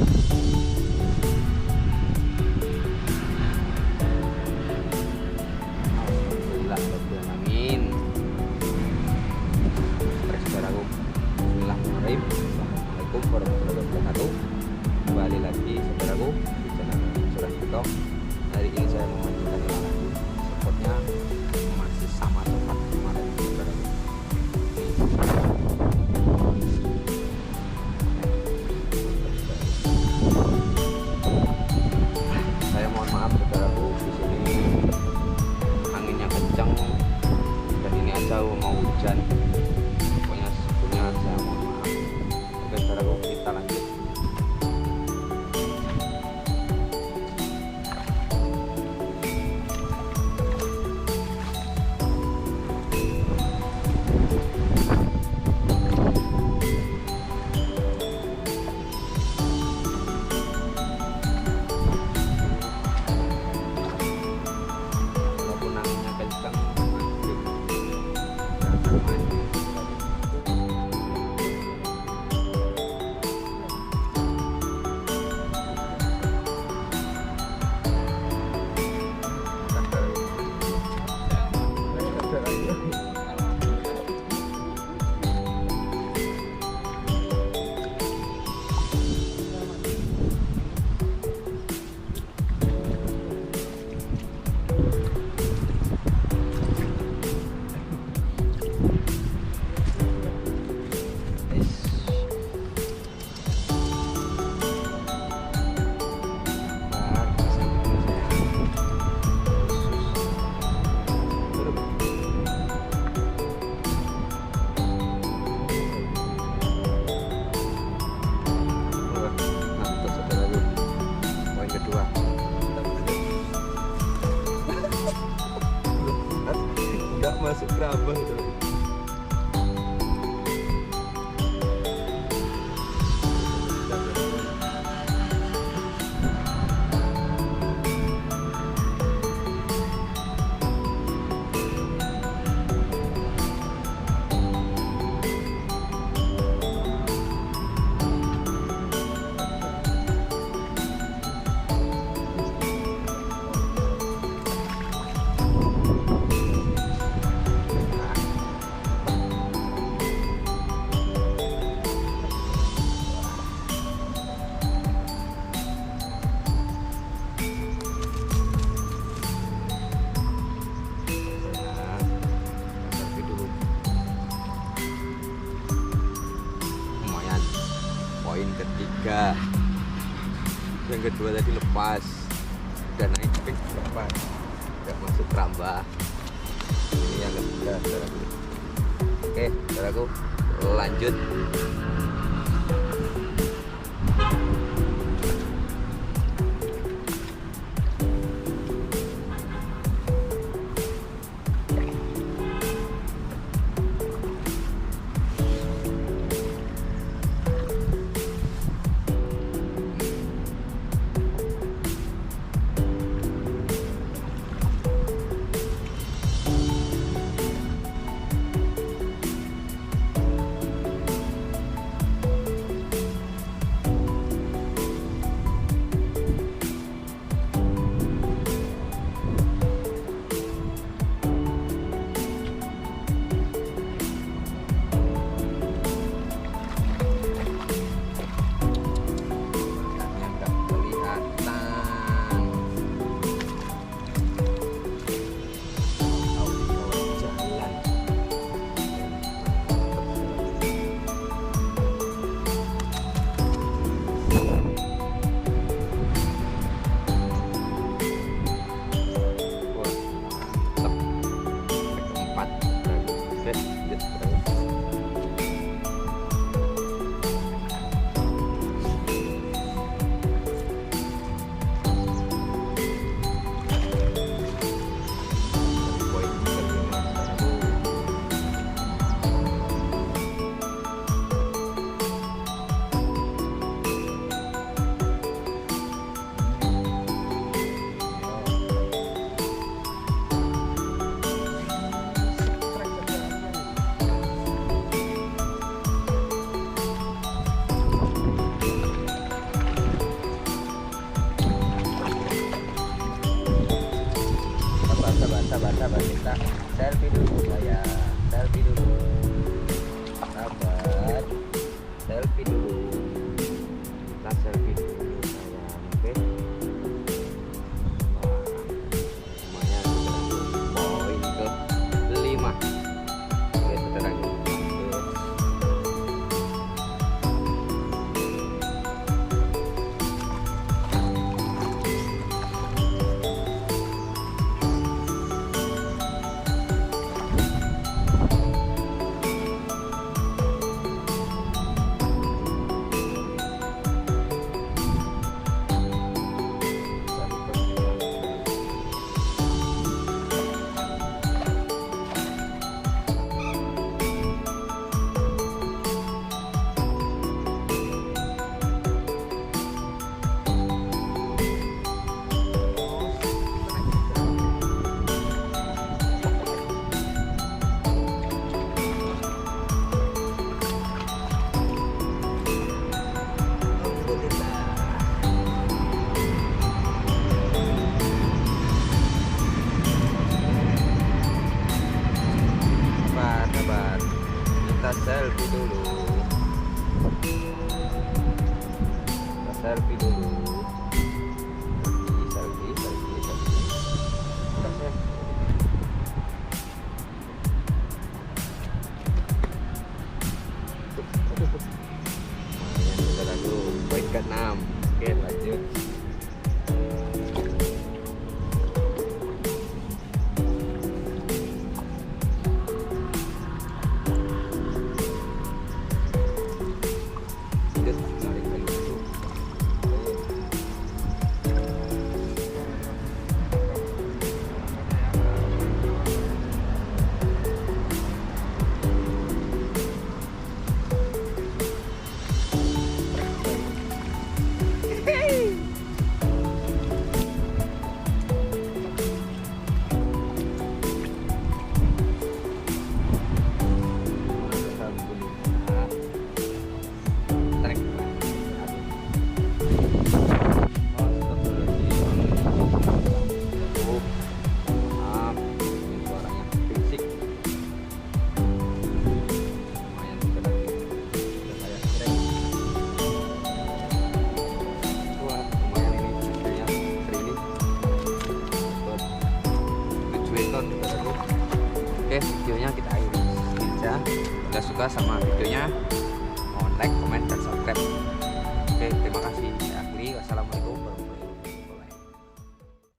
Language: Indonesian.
Alhamdulillah rabbil alamin. Saudaraku, bismillahirrahmanirrahim. Assalamualaikum warahmatullahi wabarakatuh. Kembali lagi saudaraku di channel Insuran TikTok. Hari ini saya melanjutkan lagi spotnya masih sama tempat kemarin saudaraku. Saya mohon maaf saudaraku, di sini anginnya kencang dan ini aja mau hujan. Pokoknya sebelumnya saya mohon maaf. Oke saudaraku, kita lanjut. Walaupun anginnya kencang, masih nggak masuk kerabang tuh. Poin ketiga, yang kedua tadi lepas, udah naik tapi lepas, nggak masuk keramba. Ini yang ketiga saudaraku. Oke saudaraku, lanjut. saya selfie dulu. Sahabat, selfie dulu. Kita selfie dulu sayang. Oke. Wah, semuanya poin ke 5. Oke, saudaraku. Sabar, kita selfie dulu. Kita selfie dulu. Selfie. Kita selfie. Lumayan kita lalu poin ke-6. Oke, lanjut. Oke, videonya kita akhiri saja. Jika suka sama videonya, mohon like, comment, dan subscribe. Oke, terima kasih. Saya akhiri. Wassalamualaikum.